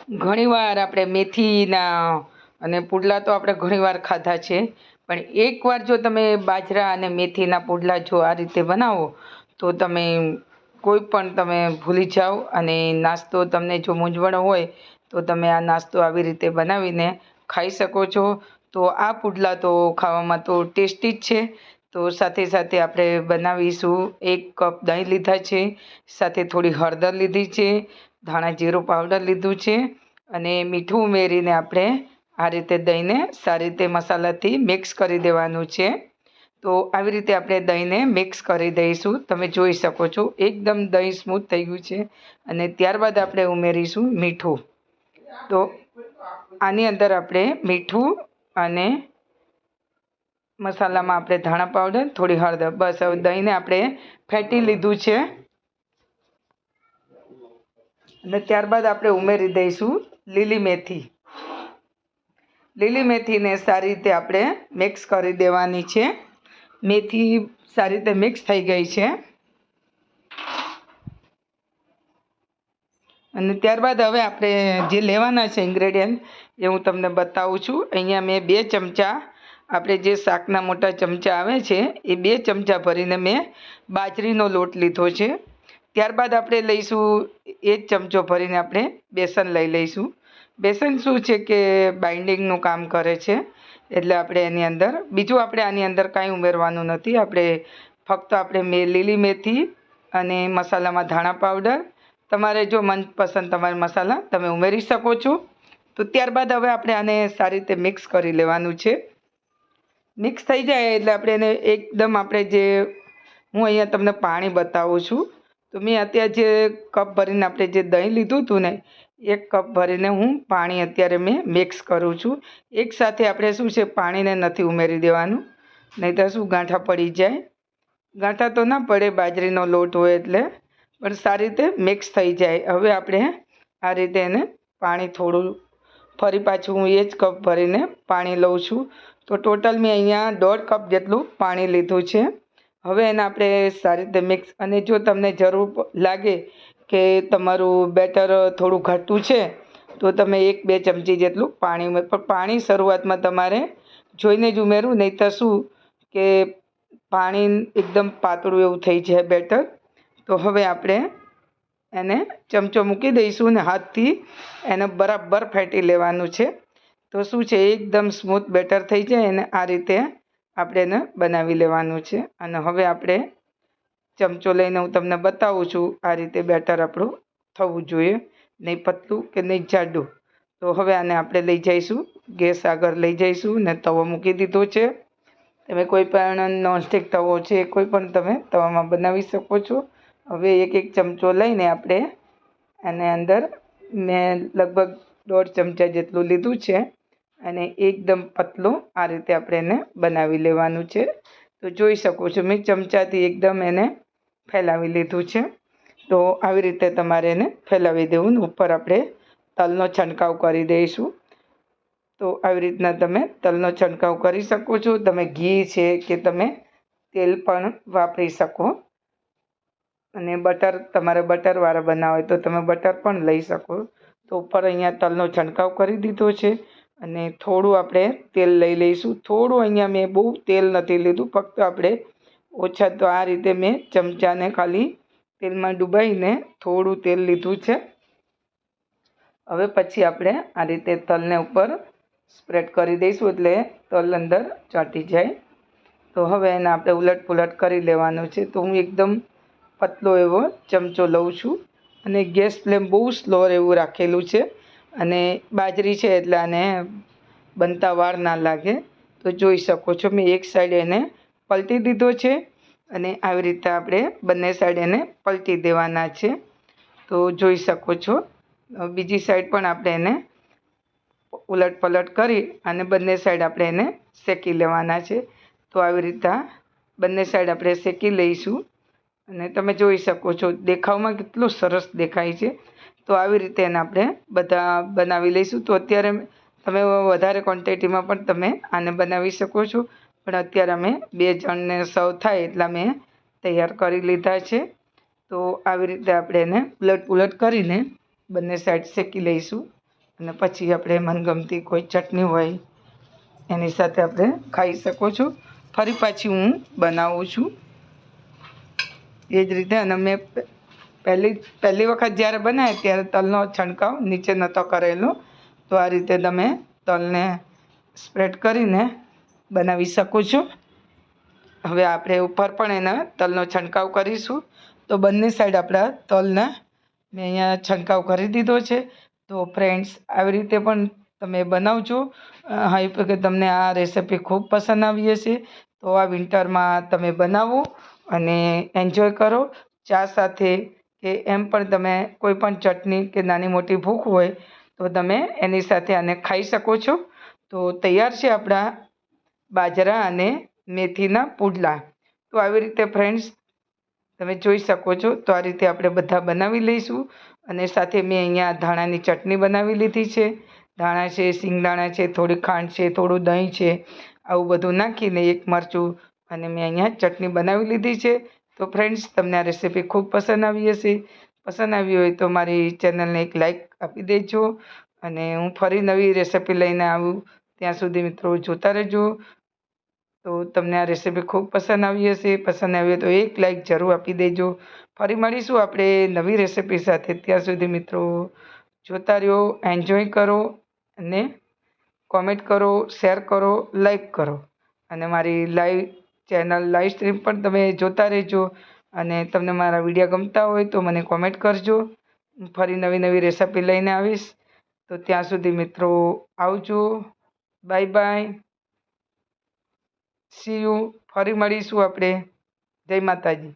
ઘણીવાર આપણે મેથીના અને પુડલા તો આપણે ઘણીવાર ખાધા છે, પણ એકવાર જો તમે બાજરા અને મેથીના પુડલા જો આ રીતે બનાવો તો તમે કોઈ પણ તમે ભૂલી જાઓ, અને નાસ્તો તમને જો મૂંઝવણ હોય તો તમે આ નાસ્તો આવી રીતે બનાવીને ખાઈ શકો છો. તો આ પુડલા તો ખાવામાં તો ટેસ્ટી જ છે. તો સાથે સાથે આપણે બનાવીશું, 1 કપ દહીં લીધા છે, સાથે થોડી હળદર લીધી છે, ધાણા જીરું પાવડર લીધું છે, અને મીઠું ઉમેરીને આપણે આ રીતે દહીંને સારી રીતે મસાલાથી મિક્સ કરી દેવાનું છે. તો આવી રીતે આપણે દહીંને મિક્સ કરી દઈશું. તમે જોઈ શકો છો એકદમ દહીં સ્મૂથ થઈ ગયું છે. અને ત્યારબાદ આપણે ઉમેરીશું મીઠું. તો આની અંદર આપણે મીઠું અને મસાલામાં આપણે ધાણા પાવડર, થોડી હળદર, બસ હવે દહીંને આપણે ફેટી લીધું છે. અને ત્યારબાદ આપણે ઉમેરી દઈશું લીલી મેથી. લીલી મેથીને સારી રીતે આપણે મિક્સ કરી દેવાની છે. મેથી સારી રીતે મિક્સ થઈ ગઈ છે. અને ત્યારબાદ હવે આપણે જે લેવાના છે ઇન્ગ્રેડિયન્ટ એ હું તમને બતાવું છું. અહીંયા મેં 2 ચમચા, આપણે જે શાકના મોટા ચમચા આવે છે એ 2 ચમચા ભરીને મેં બાજરીનો લોટ લીધો છે. ત્યારબાદ આપણે લઈશું 1 ચમચો ભરીને આપણે બેસન લઈ લઈશું. બેસન શું છે કે બાઇન્ડિંગનું કામ કરે છે, એટલે આપણે એની અંદર બીજું આપણે આની અંદર કાંઈ ઉમેરવાનું નથી. આપણે ફક્ત આપણે લીલી મેથી અને મસાલામાં ધાણા પાવડર, તમારે જો મનપસંદ તમારા મસાલા તમે ઉમેરી શકો છો. તો ત્યારબાદ હવે આપણે આને સારી રીતે મિક્સ કરી લેવાનું છે. મિક્સ થઈ જાય એટલે આપણે એને એકદમ, આપણે જે હું અહીંયા તમને પાણી બતાવું છું, તો મેં અત્યારે જે કપ ભરીને આપણે જે દહીં લીધું હતું ને, 1 કપ ભરીને હું પાણી અત્યારે મેં મિક્સ કરું છું. એકસાથે આપણે શું છે પાણીને નથી ઉમેરી દેવાનું, નહીં તો શું ગાંઠા પડી જાય. ગાંઠા તો ના પડે બાજરીનો લોટ હોય એટલે, પણ સારી રીતે મિક્સ થઈ જાય. હવે આપણે આ રીતે એને પાણી થોડું ફરી પાછું હું એ જ કપ ભરીને પાણી લઉં છું. તો ટોટલ મેં અહીંયા 1.5 કપ જેટલું પાણી લીધું છે. હવે એને આપણે સારી રીતે મિક્સ, અને જો તમને જરૂર લાગે કે તમારું બેટર થોડું ઘાટું છે તો તમે 1-2 ચમચી જેટલું પાણી ઉમેર. પણ પાણી શરૂઆતમાં તમારે જોઈને જ ઉમેરવું, નહીં તો શું કે પાણી એકદમ પાતળું એવું થઈ જાય બેટર. તો હવે આપણે એને ચમચો મૂકી દઈશું અને હાથથી એને બરાબર ફેટી લેવાનું છે. તો શું છે એકદમ સ્મૂથ બેટર થઈ જાય, અને આ રીતે આપણે એને બનાવી લેવાનું છે. અને હવે આપણે ચમચો લઈને હું તમને બતાવું છું આ રીતે બેટર આપણું થવું જોઈએ, નહીં પતલું કે નહીં જાડું. તો હવે આને આપણે લઈ જઈશું, ગેસ આગળ લઈ જઈશું, ને તવો મૂકી દીધો છે. તમે કોઈ પણ નોનસ્ટિક તવો છે, કોઈ પણ તમે તવામાં બનાવી શકો છો. હવે 1-1 ચમચો લઈને આપણે એને અંદર, મેં લગભગ 1.5 ચમચા જેટલું લીધું છે, અને એકદમ પતલું આ રીતે આપણે એને બનાવી લેવાનું છે. તો જોઈ શકો છો મેં ચમચાથી એકદમ એને ફેલાવી લીધું છે. તો આવી રીતે તમારે એને ફેલાવી દેવું. ઉપર આપણે તલનો છંટકાવ કરી દઈશું. તો આવી રીતના તમે તલનો છંટકાવ કરી શકો છો. તમે ઘી છે કે તમે તેલ પણ વાપરી શકો. અને બટર, તમારે બટરવાળા બનાવો હોય તો તમે બટર પણ લઈ શકો. તો ઉપર અહીંયા તલનો છંટકાવ કરી દીધો છે, અને થોડું આપણે તેલ લઈ લઈશું. થોડું, અહીંયા મેં બહુ તેલ નથી લીધું, ફક્ત આપણે ઓછા, તો આ રીતે મેં ચમચાને ખાલી તેલમાં ડૂબાઈને થોડું તેલ લીધું છે. હવે પછી આપણે આ રીતે તલને ઉપર સ્પ્રેડ કરી દઈશું, એટલે તલ અંદર ચોંટી જાય. તો હવે એને આપણે ઉલટ પુલટ કરી લેવાનું છે. તો હું એકદમ પતલો એવો ચમચો લઉં છું, અને ગેસ ફ્લેમ બહુ સ્લો એવું રાખેલું છે. અને બાજરી છે એટલે આને બનતા વાર ના લાગે. તો જોઈ શકો છો મેં એક સાઈડ એને પલટી દીધો છે, અને આવી રીતે આપણે બંને સાઈડ એને પલટી દેવાના છે. તો જોઈ શકો છો બીજી સાઈડ પણ આપણે એને ઉલટ પલટ કરી અને બંને સાઈડ આપણે એને શેકી લેવાના છે. તો આવી રીતે બંને સાઈડ આપણે શેકી લઈશું. અને તમે જોઈ શકો છો દેખાવમાં કેટલું સરસ દેખાય છે. તો આવી રીતે એને આપણે બધા બનાવી લઈશું. તો અત્યારે તમે વધારે ક્વોન્ટિટીમાં પણ તમે આને બનાવી શકો છો, પણ અત્યારે અમે 2 જણને સર્વ થાય એટલા મેં તૈયાર કરી લીધા છે. તો આવી રીતે આપણે એને ઉલટ પુલટ કરીને બંને સાઈડ શેકી લઈશું. અને પછી આપણે મનગમતી કોઈ ચટણી હોય એની સાથે આપણે ખાઈ શકો છો. ફરી પાછી હું બનાવું છું એ જ રીતે. અને મેં પહેલી વખત જ્યારે બનાવે ત્યારે તલનો છંટકાવ નીચે નહોતો કરેલો, તો આ રીતે તમે તલને સ્પ્રેડ કરીને બનાવી શકો છો. હવે આપણે ઉપર પણ એના તલનો છંટકાવ કરીશું. તો બંને સાઈડ આપણા તલના મેં અહીંયા છંટકાવ કરી દીધો છે. તો ફ્રેન્ડ્સ, આવી રીતે પણ તમે બનાવજો. હોપ કે તમને આ રેસિપી ખૂબ પસંદ આવી હશે. તો આ વિન્ટરમાં તમે બનાવો અને એન્જોય કરો ચા સાથે, કે એમ પણ તમે કોઈ પણ ચટણી કે નાની મોટી ભૂખ હોય તો તમે એની સાથે આને ખાઈ શકો છો. તો તૈયાર છે આપણા બાજરા અને મેથીના પુડલા. તો આવી રીતે ફ્રેન્ડ્સ તમે જોઈ શકો છો. તો આ રીતે આપણે બધા બનાવી લઈશું. અને સાથે મેં અહીંયા ધાણાની ચટણી બનાવી લીધી છે. ધાણા છે, સિંગદાણા છે, થોડી ખાંડ છે, થોડું દહીં છે, આવું બધું નાખીને એક મરચું અને મેં અહીંયા ચટણી બનાવી લીધી છે. તો ફ્રેન્ડ્સ, તમને આ રેસિપી ખૂબ પસંદ આવી હશે. પસંદ આવી હોય તો મારી ચેનલને એક લાઈક આપી દેજો. અને હું ફરી નવી રેસિપી લઈને આવું ત્યાં સુધી મિત્રો જોતા રહેજો. તો તમને આ રેસિપી ખૂબ પસંદ આવી હશે. પસંદ આવી હોય તો એક લાઈક જરૂર આપી દેજો. ફરી મળીશું આપણે નવી રેસિપી સાથે. ત્યાં સુધી મિત્રો જોતા રહ્યો, એન્જોય કરો અને કોમેન્ટ કરો, શેર કરો, લાઈક કરો. અને મારી લાઈવ સ્ટ્રીમ પણ તમે જોતા રહેજો. અને તમને મારા વિડીયો ગમતા હોય તો મને કોમેન્ટ કરજો. ફરી નવી રેસિપી લઈને આવીશ. તો ત્યાં સુધી મિત્રો આવજો. Bye bye. C you. ફરી મળીશું આપણે. જય માતાજી.